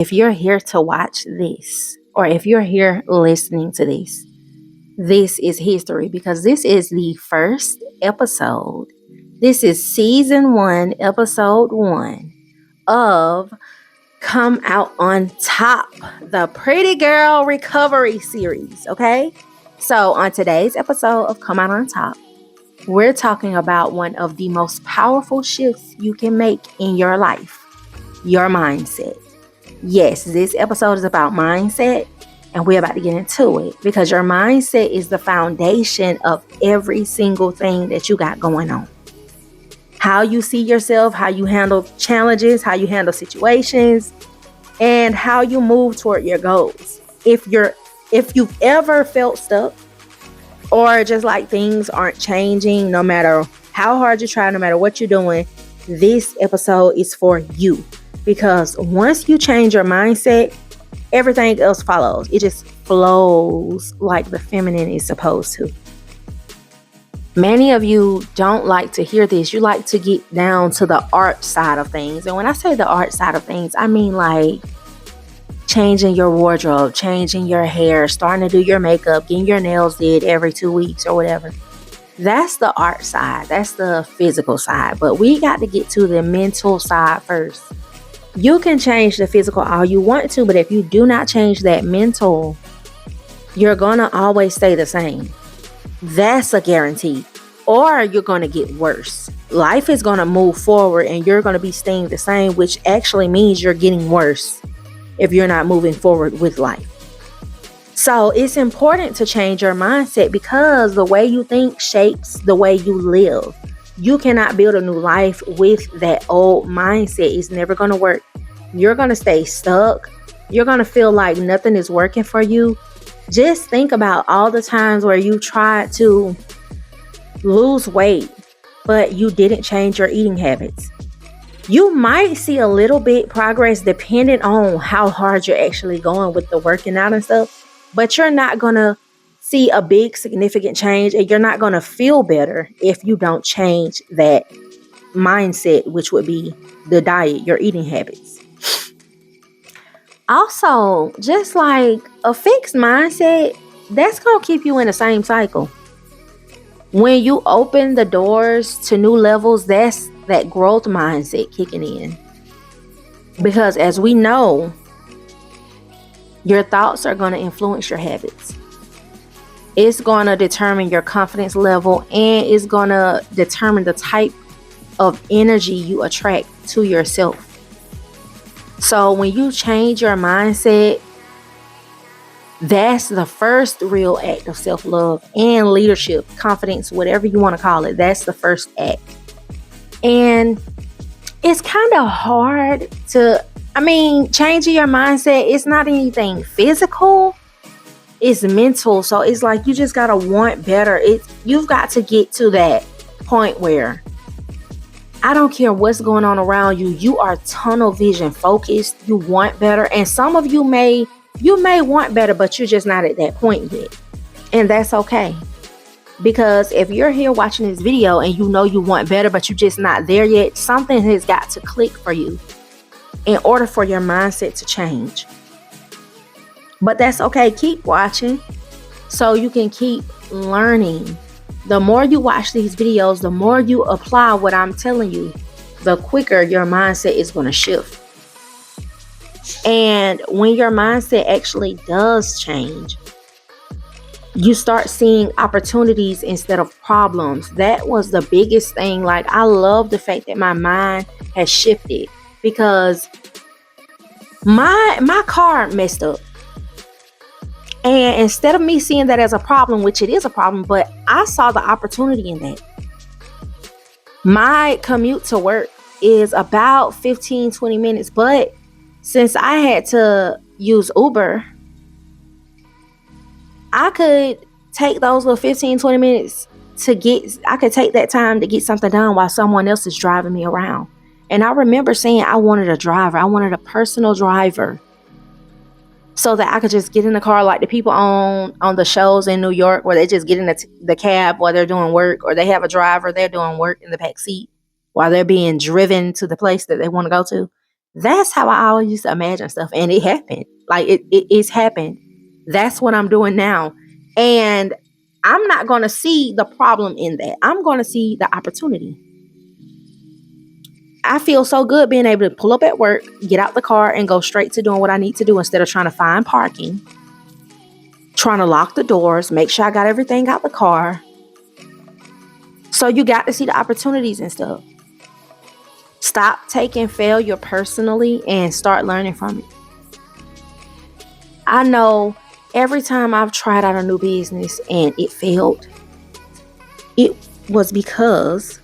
If you're here to watch this, or if you're here listening to this, this is history because this is the first episode. This is season 1, episode 1 of Come Out on Top, the Pretty Girl Recovery series. Okay. So, on today's episode of Come Out on Top, we're talking about one of the most powerful shifts you can make in your life, your mindset. Yes, this episode is about mindset, and we're about to get into it because your mindset is the foundation of every single thing that you got going on. How you see yourself, how you handle challenges, how you handle situations, and how you move toward your goals. If you've ever felt stuck or just like things aren't changing, no matter how hard you try, no matter what you're doing, this episode is for you. Because once you change your mindset, everything else follows. It just flows like the feminine is supposed to. Many of you don't like to hear this. You like to get down to the art side of things. And when I say the art side of things, I mean like changing your wardrobe, changing your hair, starting to do your makeup, getting your nails did every 2 weeks or whatever. That's the art side. That's the physical side. But we got to get to the mental side first. You can change the physical all you want to, but if you do not change that mental, you're going to always stay the same. That's a guarantee. Or you're going to get worse. Life is going to move forward and you're going to be staying the same, which actually means you're getting worse if you're not moving forward with life. So it's important to change your mindset because the way you think shapes the way you live. You cannot build a new life with that old mindset. It's never going to work. You're going to stay stuck. You're going to feel like nothing is working for you. Just think about all the times where you tried to lose weight, but you didn't change your eating habits. You might see a little bit progress depending on how hard you're actually going with the working out and stuff, but you're not going to see a big significant change, and you're not going to feel better if you don't change that mindset, which would be the diet, your eating habits. Also, just like a fixed mindset, that's going to keep you in the same cycle. When you open the doors to new levels, that's that growth mindset kicking in. Because as we know, your thoughts are going to influence your habits. It's going to determine your confidence level, and it's going to determine the type of energy you attract to yourself. So when you change your mindset, that's the first real act of self-love and leadership, confidence, whatever you want to call it. That's the first act. And it's kind of hard to, changing your mindset, it's not anything physical. It's mental. So it's like you just gotta want better. You've got to get to that point where I don't care what's going on around you. You are tunnel vision focused. You want better. And some of you may want better, but you're just not at that point yet. And that's okay. Because if you're here watching this video and you know you want better, but you're just not there yet, something has got to click for you in order for your mindset to change. But that's okay. Keep watching so you can keep learning. The more you watch these videos, the more you apply what I'm telling you, the quicker your mindset is going to shift. And when your mindset actually does change, you start seeing opportunities instead of problems. That was the biggest thing. Like, I love the fact that my mind has shifted because my car messed up. And instead of me seeing that as a problem, which it is a problem, but I saw the opportunity in that. My commute to work is about 15-20 minutes. But since I had to use Uber, I could take those little 15-20 minutes I could take that time to get something done while someone else is driving me around. And I remember saying I wanted a driver. I wanted a personal driver, so that I could just get in the car like the people on the shows in New York where they just get in the cab while they're doing work, or they have a driver, they're doing work in the back seat while they're being driven to the place that they want to go to. That's how I always used to imagine stuff. And it happened. Like it's happened. That's what I'm doing now. And I'm not going to see the problem in that. I'm going to see the opportunity. I feel so good being able to pull up at work, get out the car, and go straight to doing what I need to do instead of trying to find parking, trying to lock the doors, make sure I got everything out the car. So you got to see the opportunities and stuff. Stop taking failure personally and start learning from it. I know every time I've tried out a new business and it failed, it was because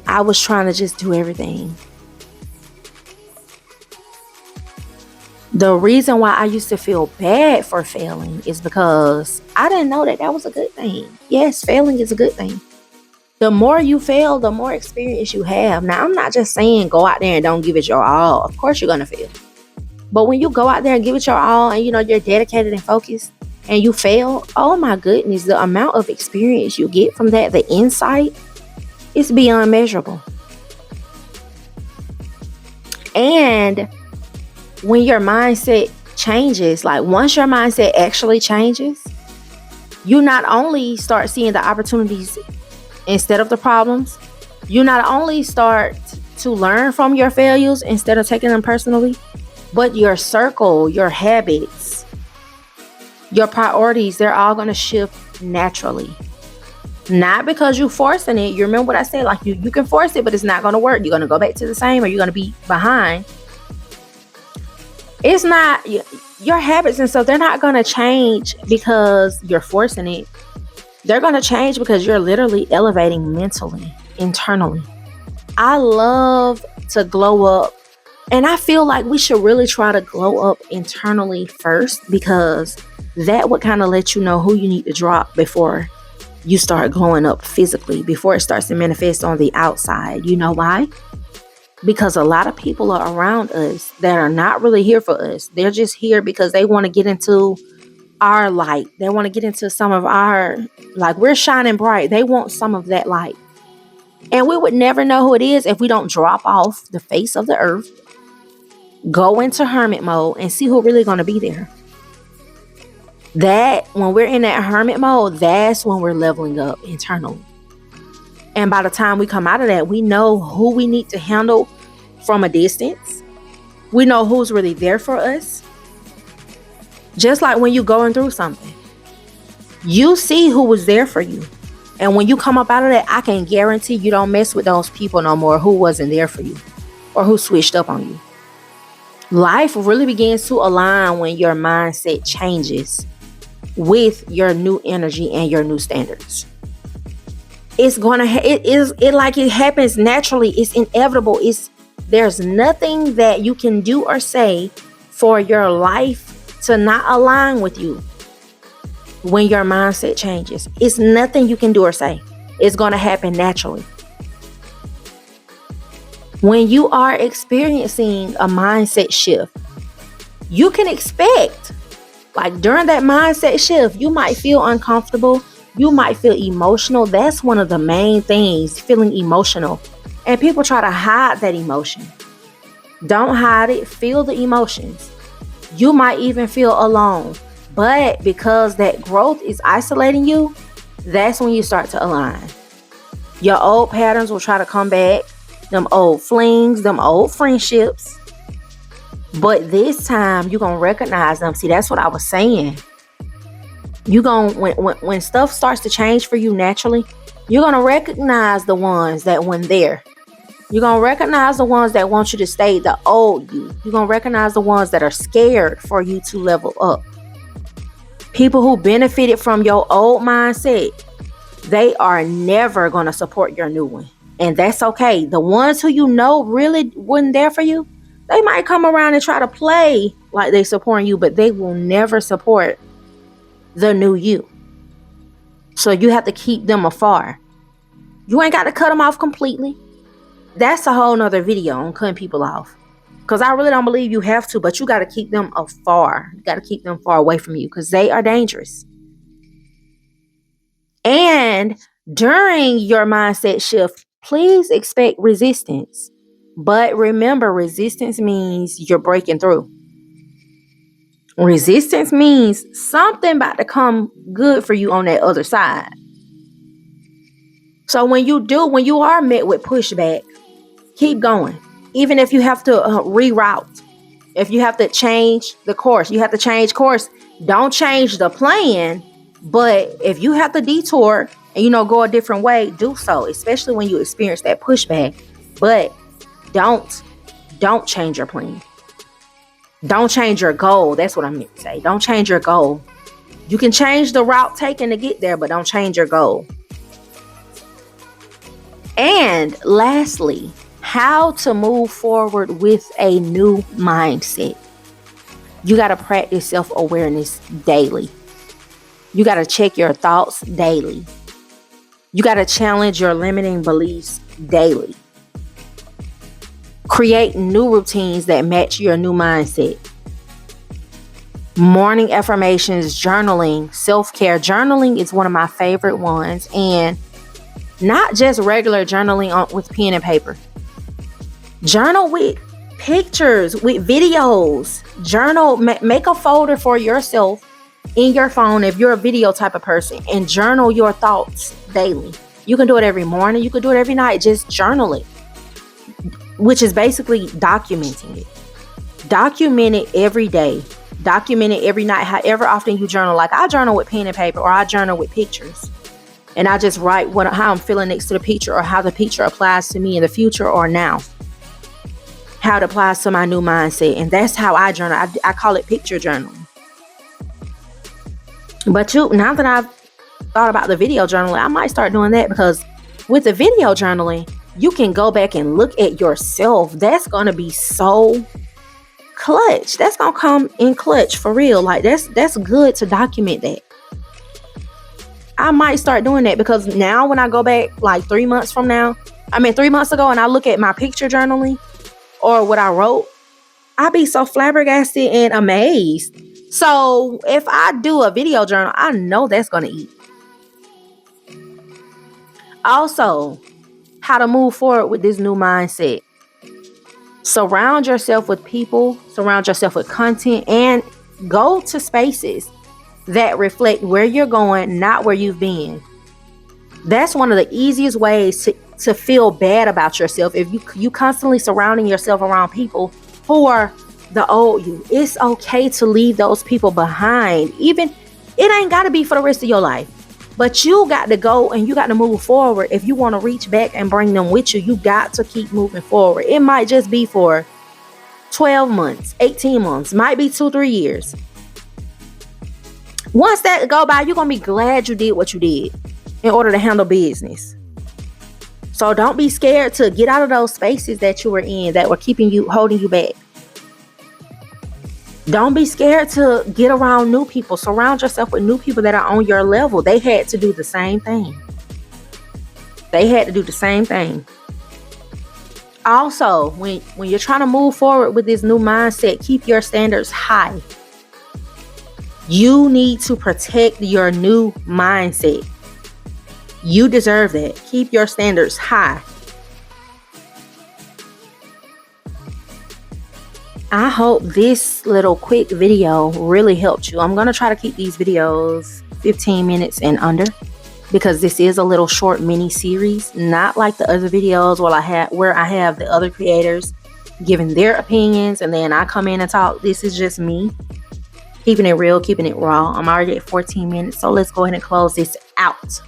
I was trying to just do everything. The reason why I used to feel bad for failing is because I didn't know that was a good thing. Yes, failing is a good thing. The more you fail, the more experience you have. Now, I'm not just saying go out there and don't give it your all. Of course, you're going to fail. But when you go out there and give it your all and, you're dedicated and focused and you fail, oh my goodness, the amount of experience you get from that, the insight, is beyond measurable. And when your mindset changes, like once your mindset actually changes, you not only start seeing the opportunities instead of the problems, you not only start to learn from your failures instead of taking them personally, but your circle, your habits, your priorities, they're all going to shift naturally. Not because you're forcing it. You remember what I said? Like you can force it, but it's not going to work. You're going to go back to the same or you're going to be behind. It's not your habits and stuff. They're not going to change because you're forcing it. They're going to change because you're literally elevating mentally, internally. I love to glow up. And I feel like we should really try to glow up internally first, because that would kind of let you know who you need to drop before you start glowing up physically, before it starts to manifest on the outside. You know why? Because a lot of people are around us that are not really here for us. They're just here because they want to get into our light. They want to get into some of our, like, we're shining bright. They want some of that light. And we would never know who it is if we don't drop off the face of the earth, go into hermit mode, and see who's really going to be there. That when we're in that hermit mode, that's when we're leveling up internally. And by the time we come out of that, we know who we need to handle from a distance. We know who's really there for us. Just like when you're going through something, you see who was there for you. And when you come up out of that, I can guarantee you don't mess with those people no more who wasn't there for you or who switched up on you. Life really begins to align when your mindset changes with your new energy and your new standards. It's gonna it happens naturally. It's inevitable. There's nothing that you can do or say for your life to not align with you when your mindset changes. It's nothing you can do or say. It's gonna happen naturally. When you are experiencing a mindset shift, you can expect, like during that mindset shift, you might feel uncomfortable. You might feel emotional. That's one of the main things, feeling emotional. And people try to hide that emotion. Don't hide it. Feel the emotions. You might even feel alone. But because that growth is isolating you, that's when you start to align. Your old patterns will try to come back. Them old flings, them old friendships. But this time, you're going to recognize them. See, that's what I was saying. When stuff starts to change for you naturally, you're going to recognize the ones that went there. You're going to recognize the ones that want you to stay the old you. You're going to recognize the ones that are scared for you to level up. People who benefited from your old mindset, they are never going to support your new one. And that's okay. The ones who really wasn't there for you, they might come around and try to play like they supporting you, but they will never support the new you. So you have to keep them afar. You ain't got to cut them off completely. That's a whole nother video on cutting people off. Because I really don't believe you have to, but you got to keep them afar. You got to keep them far away from you because they are dangerous. And during your mindset shift, please expect resistance. But remember, resistance means you're breaking through. Resistance means something about to come good for you on that other side. So when you are met with pushback, keep going. Even if you have to reroute, if you have to change the course, you have to change course. Don't change the plan, but if you have to detour and go a different way, do so, especially when you experience that pushback. But don't change your plan. Don't change your goal. That's what I meant to say. Don't change your goal. You can change the route taken to get there, but don't change your goal. And lastly, how to move forward with a new mindset. You got to practice self-awareness daily. You got to check your thoughts daily. You got to challenge your limiting beliefs daily. Create new routines that match your new mindset. Morning affirmations, journaling, self-care. Journaling is one of my favorite ones. And not just regular journaling with pen and paper. Journal with pictures, with videos. Journal, make a folder for yourself in your phone if you're a video type of person, and journal your thoughts daily. You can do it every morning. You can do it every night. Just journal it, which is basically documenting it. Document it every day. Document it every night, however often you journal. Like I journal with pen and paper, or I journal with pictures. And I just write how I'm feeling next to the picture, or how the picture applies to me in the future or now. How it applies to my new mindset. And that's how I journal. I call it picture journaling. But now that I've thought about the video journaling, I might start doing that, because with the video journaling, you can go back and look at yourself. That's going to be so clutch. That's going to come in clutch for real. Like that's good to document that. I might start doing that, because now when I go back like 3 months ago, and I look at my picture journaling or what I wrote, I be so flabbergasted and amazed. So if I do a video journal, I know that's going to eat. Also, how to move forward with this new mindset. Surround yourself with people, surround yourself with content, and go to spaces that reflect where you're going, not where you've been. That's one of the easiest ways to feel bad about yourself. If you constantly surrounding yourself around people who are the old you. It's okay to leave those people behind. Even it ain't got to be for the rest of your life. But you got to go and you got to move forward. If you want to reach back and bring them with you, you got to keep moving forward. It might just be for 12 months, 18 months, might be 2-3 years. Once that go by, you're going to be glad you did what you did in order to handle business. So don't be scared to get out of those spaces that you were in that were holding you back. Don't be scared to get around new people. Surround yourself with new people that are on your level. They had to do the same thing. Also, when you're trying to move forward with this new mindset, keep your standards high. You need to protect your new mindset. You deserve that. Keep your standards high. I hope this little quick video really helped you. I'm going to try to keep these videos 15 minutes and under, because this is a little short mini series, not like the other videos where I have the other creators giving their opinions and then I come in and talk. This is just me keeping it real, keeping it raw. I'm already at 14 minutes, so let's go ahead and close this out.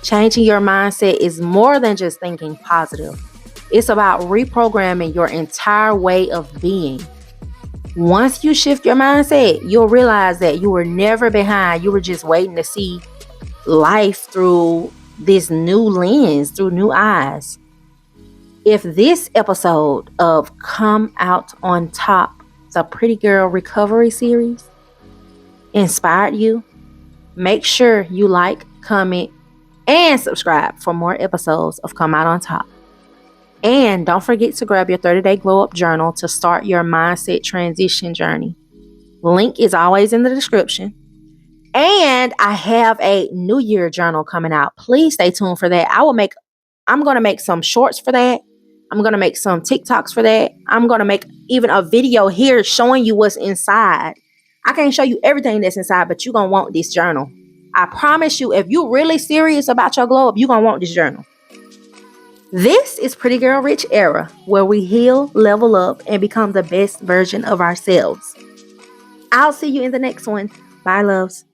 Changing your mindset is more than just thinking positive. It's about reprogramming your entire way of being. Once you shift your mindset, you'll realize that you were never behind. You were just waiting to see life through this new lens, through new eyes. If this episode of Come Out on Top, the Pretty Girl Recovery series, inspired you, make sure you like, comment, and subscribe for more episodes of Come Out on Top. And don't forget to grab your 30-day glow up journal to start your mindset transition journey. Link is always in the description. And I have a New Year journal coming out. Please stay tuned for that. I will make I'm going to make some shorts for that. I'm going to make some TikToks for that. I'm going to make even a video here showing you what's inside. I can't show you everything that's inside, but you're going to want this journal. I promise you, if you're really serious about your glow up, you're going to want this journal. This is Pretty Girl Rich Era, where we heal, level up, and become the best version of ourselves. I'll see you in the next one. Bye, loves.